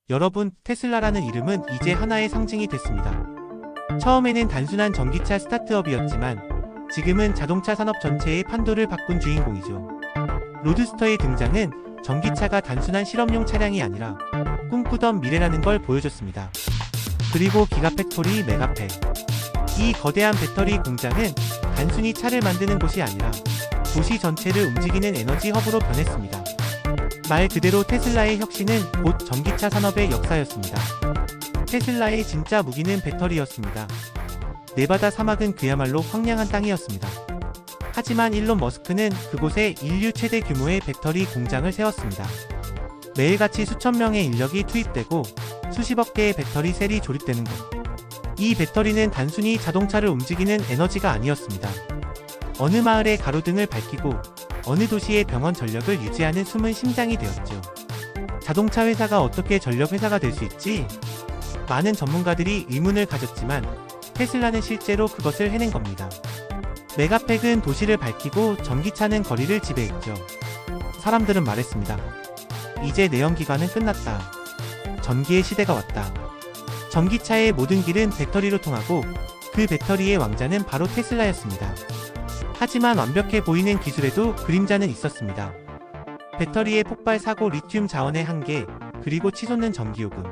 여러분, 테슬라라는 이름은 이제 하나의 상징이 됐습니다. 처음에는 단순한 전기차 스타트업이었지만 지금은 자동차 산업 전체의 판도를 바꾼 주인공이죠. 로드스터의 등장은 전기차가 단순한 실험용 차량이 아니라 꿈꾸던 미래라는 걸 보여줬습니다. 그리고 기가팩토리 메가팩. 이 거대한 배터리 공장은 단순히 차를 만드는 곳이 아니라 도시 전체를 움직이는 에너지 허브로 변했습니다. 말 그대로 테슬라의 혁신은 곧 전기차 산업의 역사였습니다. 테슬라의 진짜 무기는 배터리였습니다. 네바다 사막은 그야말로 황량한 땅이었습니다. 하지만 일론 머스크는 그곳에 인류 최대 규모의 배터리 공장을 세웠습니다. 매일같이 수천 명의 인력이 투입되고 수십억 개의 배터리 셀이 조립되는 것. 이 배터리는 단순히 자동차를 움직이는 에너지가 아니었습니다. 어느 마을의 가로등을 밝히고 어느 도시의 병원 전력을 유지하는 숨은 심장이 되었죠. 자동차 회사가 어떻게 전력 회사가 될 수 있지? 많은 전문가들이 의문을 가졌지만 테슬라는 실제로 그것을 해낸 겁니다. 메가팩은 도시를 밝히고 전기차는 거리를 지배했죠. 사람들은 말했습니다. 이제 내연기관은 끝났다. 전기의 시대가 왔다. 전기차의 모든 길은 배터리로 통하고 그 배터리의 왕자는 바로 테슬라였습니다. 하지만 완벽해 보이는 기술에도 그림자는 있었습니다. 배터리의 폭발 사고, 리튬 자원의 한계, 그리고 치솟는 전기요금.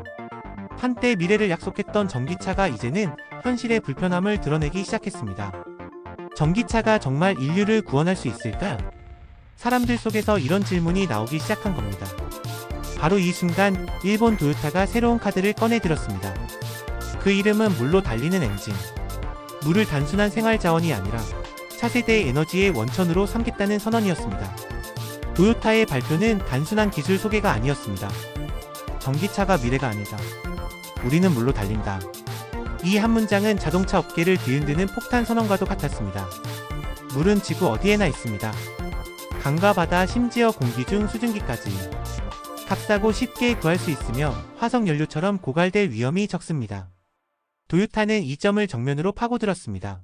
한때 미래를 약속했던 전기차가 이제는 현실의 불편함을 드러내기 시작했습니다. 전기차가 정말 인류를 구원할 수 있을까? 사람들 속에서 이런 질문이 나오기 시작한 겁니다. 바로 이 순간 일본 도요타가 새로운 카드를 꺼내 들었습니다. 그 이름은 물로 달리는 엔진. 물을 단순한 생활 자원이 아니라 차세대의 에너지의 원천으로 삼겠다는 선언이었습니다. 도요타의 발표는 단순한 기술 소개가 아니었습니다. 전기차가 미래가 아니다. 우리는 물로 달린다. 이 한 문장은 자동차 업계를 뒤흔드는 폭탄 선언과도 같았습니다. 물은 지구 어디에나 있습니다. 강과 바다, 심지어 공기 중 수증기까지. 값싸고 쉽게 구할 수 있으며 화석 연료처럼 고갈될 위험이 적습니다. 도요타는 이 점을 정면으로 파고들었습니다.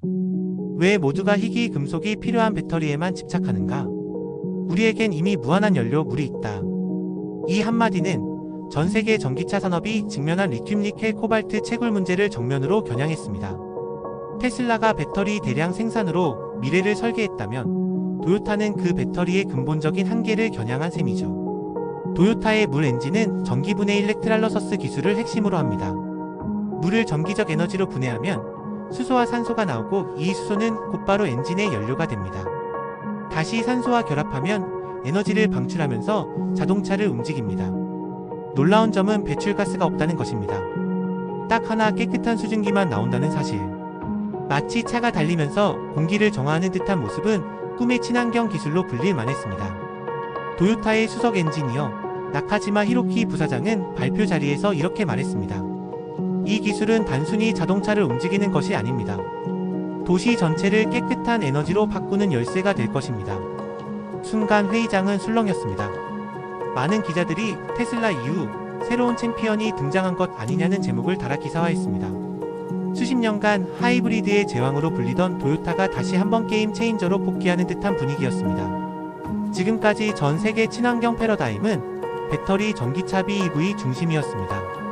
왜 모두가 희귀 금속이 필요한 배터리에만 집착하는가? 우리에겐 이미 무한한 연료, 물이 있다. 이 한마디는 전 세계 전기차 산업이 직면한 리튬, 니켈, 코발트 채굴 문제를 정면으로 겨냥했습니다. 테슬라가 배터리 대량 생산으로 미래를 설계했다면 도요타는 그 배터리의 근본적인 한계를 겨냥한 셈이죠. 도요타의 물 엔진은 전기분해 일렉트랄러서스 기술을 핵심으로 합니다. 물을 전기적 에너지로 분해하면 수소와 산소가 나오고 이 수소는 곧바로 엔진의 연료가 됩니다. 다시 산소와 결합하면 에너지를 방출하면서 자동차를 움직입니다. 놀라운 점은 배출가스가 없다는 것입니다. 딱 하나 깨끗한 수증기만 나온다는 사실. 마치 차가 달리면서 공기를 정화하는 듯한 모습은 꿈의 친환경 기술로 불릴만 했습니다. 도요타의 수석 엔지니어 나카지마 히로키 부사장은 발표 자리에서 이렇게 말했습니다. 이 기술은 단순히 자동차를 움직이는 것이 아닙니다. 도시 전체를 깨끗한 에너지로 바꾸는 열쇠가 될 것입니다. 순간 회의장은 술렁였습니다. 많은 기자들이 테슬라 이후 새로운 챔피언이 등장한 것 아니냐는 제목을 달아 기사화했습니다. 수십 년간 하이브리드의 제왕으로 불리던 도요타가 다시 한번 게임 체인저로 복귀하는 듯한 분위기였습니다. 지금까지 전 세계 친환경 패러다임은 배터리 전기차 BEV 중심이었습니다.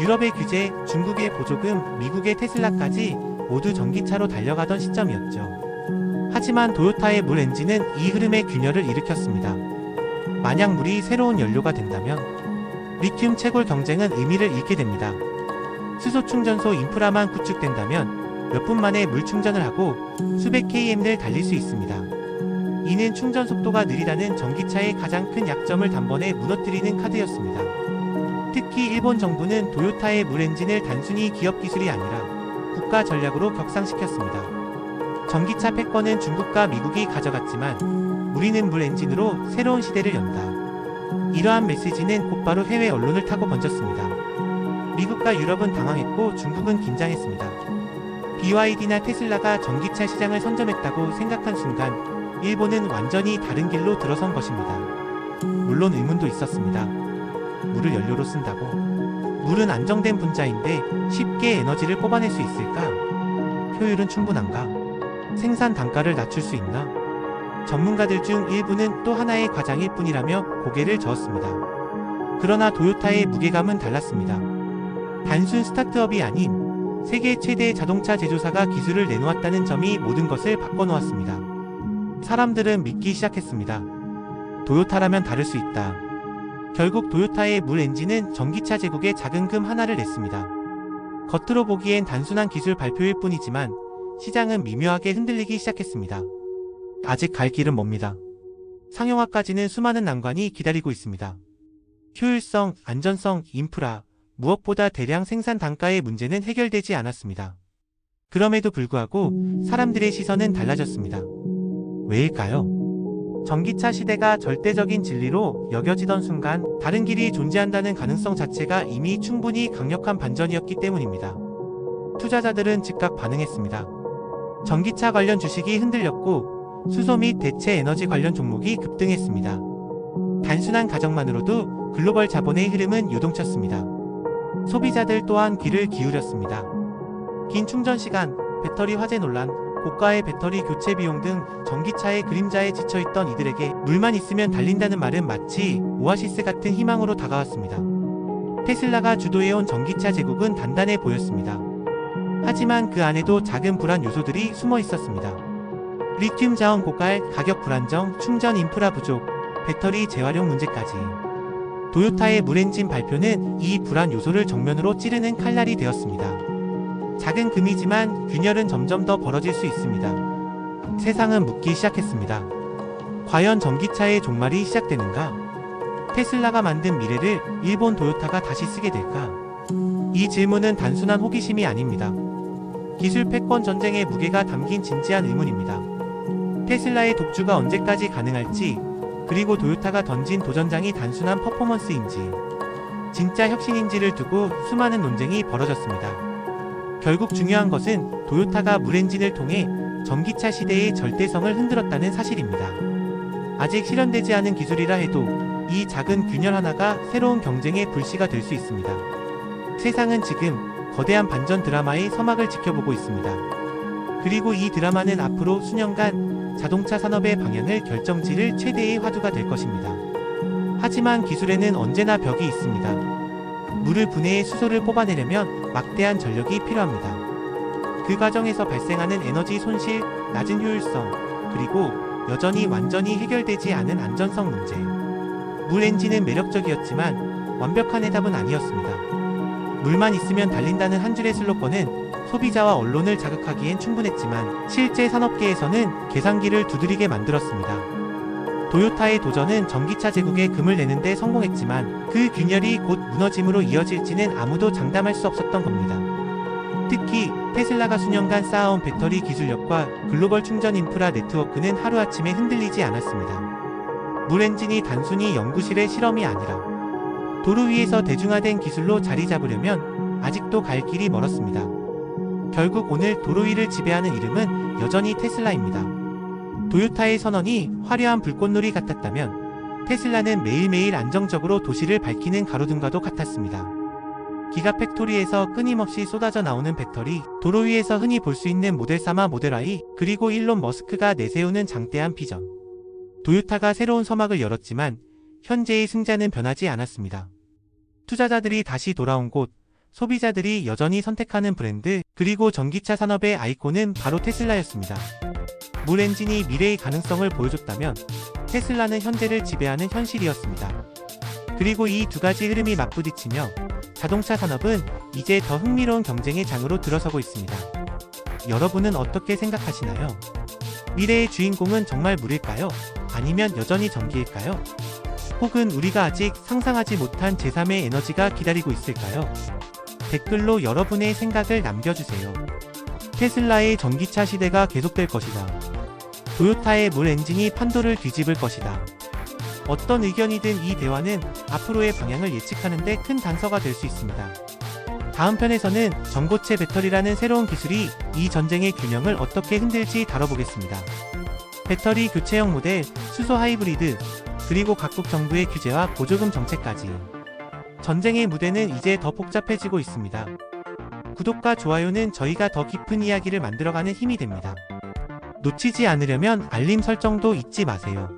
유럽의 규제, 중국의 보조금, 미국의 테슬라까지 모두 전기차로 달려가던 시점이었죠. 하지만 도요타의 물 엔진은 이 흐름의 균열을 일으켰습니다. 만약 물이 새로운 연료가 된다면 리튬 채굴 경쟁은 의미를 잃게 됩니다. 수소 충전소 인프라만 구축된다면 몇 분 만에 물 충전을 하고 수백 km를 달릴 수 있습니다. 이는 충전 속도가 느리다는 전기차의 가장 큰 약점을 단번에 무너뜨리는 카드였습니다. 특히 일본 정부는 도요타의 물 엔진을 단순히 기업 기술이 아니라 국가 전략으로 격상시켰습니다. 전기차 패권은 중국과 미국이 가져갔지만 우리는 물 엔진으로 새로운 시대를 연다. 이러한 메시지는 곧바로 해외 언론을 타고 번졌습니다. 미국과 유럽은 당황했고 중국은 긴장했습니다. BYD나 테슬라가 전기차 시장을 선점했다고 생각한 순간 일본은 완전히 다른 길로 들어선 것입니다. 물론 의문도 있었습니다. 물을 연료로 쓴다고? 물은 안정된 분자인데 쉽게 에너지를 뽑아낼 수 있을까? 효율은 충분한가? 생산 단가를 낮출 수 있나? 전문가들 중 일부는 또 하나의 과장일 뿐이라며 고개를 저었습니다. 그러나 도요타의 무게감은 달랐습니다. 단순 스타트업이 아닌 세계 최대 자동차 제조사가 기술을 내놓았다는 점이 모든 것을 바꿔놓았습니다. 사람들은 믿기 시작했습니다. 도요타라면 다를 수 있다. 결국 도요타의 물 엔진은 전기차 제국에 작은 금 하나를 냈습니다. 겉으로 보기엔 단순한 기술 발표일 뿐이지만 시장은 미묘하게 흔들리기 시작했습니다. 아직 갈 길은 멉니다. 상용화까지는 수많은 난관이 기다리고 있습니다. 효율성, 안전성, 인프라, 무엇보다 대량 생산 단가의 문제는 해결되지 않았습니다. 그럼에도 불구하고 사람들의 시선은 달라졌습니다. 왜일까요? 전기차 시대가 절대적인 진리로 여겨지던 순간 다른 길이 존재한다는 가능성 자체가 이미 충분히 강력한 반전이었기 때문입니다. 투자자들은 즉각 반응했습니다. 전기차 관련 주식이 흔들렸고 수소 및 대체 에너지 관련 종목이 급등했습니다. 단순한 가정만으로도 글로벌 자본의 흐름은 요동쳤습니다. 소비자들 또한 귀를 기울였습니다. 긴 충전 시간, 배터리 화재 논란, 고가의 배터리 교체 비용 등 전기차의 그림자에 지쳐있던 이들에게 물만 있으면 달린다는 말은 마치 오아시스 같은 희망으로 다가왔습니다. 테슬라가 주도해온 전기차 제국은 단단해 보였습니다. 하지만 그 안에도 작은 불안 요소들이 숨어 있었습니다. 리튬 자원 고갈, 가격 불안정, 충전 인프라 부족, 배터리 재활용 문제까지. 도요타의 물엔진 발표는 이 불안 요소를 정면으로 찌르는 칼날이 되었습니다. 작은 금이지만 균열은 점점 더 벌어질 수 있습니다. 세상은 묻기 시작했습니다. 과연 전기차의 종말이 시작되는가? 테슬라가 만든 미래를 일본 도요타가 다시 쓰게 될까? 이 질문은 단순한 호기심이 아닙니다. 기술 패권 전쟁의 무게가 담긴 진지한 의문입니다. 테슬라의 독주가 언제까지 가능할지, 그리고 도요타가 던진 도전장이 단순한 퍼포먼스인지, 진짜 혁신인지를 두고 수많은 논쟁이 벌어졌습니다. 결국 중요한 것은 도요타가 물엔진을 통해 전기차 시대의 절대성을 흔들었다는 사실입니다. 아직 실현되지 않은 기술이라 해도 이 작은 균열 하나가 새로운 경쟁의 불씨가 될 수 있습니다. 세상은 지금 거대한 반전 드라마의 서막을 지켜보고 있습니다. 그리고 이 드라마는 앞으로 수년간 자동차 산업의 방향을 결정지을 최대의 화두가 될 것입니다. 하지만 기술에는 언제나 벽이 있습니다. 물을 분해해 수소를 뽑아내려면 막대한 전력이 필요합니다. 그 과정에서 발생하는 에너지 손실, 낮은 효율성, 그리고 여전히 완전히 해결되지 않은 안전성 문제. 물 엔진은 매력적이었지만 완벽한 해답은 아니었습니다. 물만 있으면 달린다는 한 줄의 슬로건은 소비자와 언론을 자극하기엔 충분했지만 실제 산업계에서는 계산기를 두드리게 만들었습니다. 도요타의 도전은 전기차 제국에 금을 내는데 성공했지만 그 균열이 곧 무너짐으로 이어질지는 아무도 장담할 수 없었던 겁니다. 특히 테슬라가 수년간 쌓아온 배터리 기술력과 글로벌 충전 인프라 네트워크는 하루아침에 흔들리지 않았습니다. 물 엔진이 단순히 연구실의 실험이 아니라 도로 위에서 대중화된 기술로 자리 잡으려면 아직도 갈 길이 멀었습니다. 결국 오늘 도로 위를 지배하는 이름은 여전히 테슬라입니다. 도요타의 선언이 화려한 불꽃놀이 같았다면 테슬라는 매일매일 안정적으로 도시를 밝히는 가로등과도 같았습니다. 기가팩토리에서 끊임없이 쏟아져 나오는 배터리, 도로 위에서 흔히 볼 수 있는 모델 3와 모델 Y, 그리고 일론 머스크가 내세우는 장대한 비전. 도요타가 새로운 서막을 열었지만 현재의 승자는 변하지 않았습니다. 투자자들이 다시 돌아온 곳, 소비자들이 여전히 선택하는 브랜드, 그리고 전기차 산업의 아이콘은 바로 테슬라였습니다. 물 엔진이 미래의 가능성을 보여줬다면 테슬라는 현재를 지배하는 현실이었습니다. 그리고 이 두 가지 흐름이 맞부딪히며 자동차 산업은 이제 더 흥미로운 경쟁의 장으로 들어서고 있습니다. 여러분은 어떻게 생각하시나요? 미래의 주인공은 정말 물일까요? 아니면 여전히 전기일까요? 혹은 우리가 아직 상상하지 못한 제3의 에너지가 기다리고 있을까요? 댓글로 여러분의 생각을 남겨주세요. 테슬라의 전기차 시대가 계속될 것이다. 도요타의 물 엔진이 판도를 뒤집을 것이다. 어떤 의견이든 이 대화는 앞으로의 방향을 예측하는 데 큰 단서가 될 수 있습니다. 다음 편에서는 전고체 배터리라는 새로운 기술이 이 전쟁의 균형을 어떻게 흔들지 다뤄보겠습니다. 배터리 교체형 모델, 수소 하이브리드, 그리고 각국 정부의 규제와 보조금 정책까지. 전쟁의 무대는 이제 더 복잡해지고 있습니다. 구독과 좋아요는 저희가 더 깊은 이야기를 만들어가는 힘이 됩니다. 놓치지 않으려면 알림 설정도 잊지 마세요.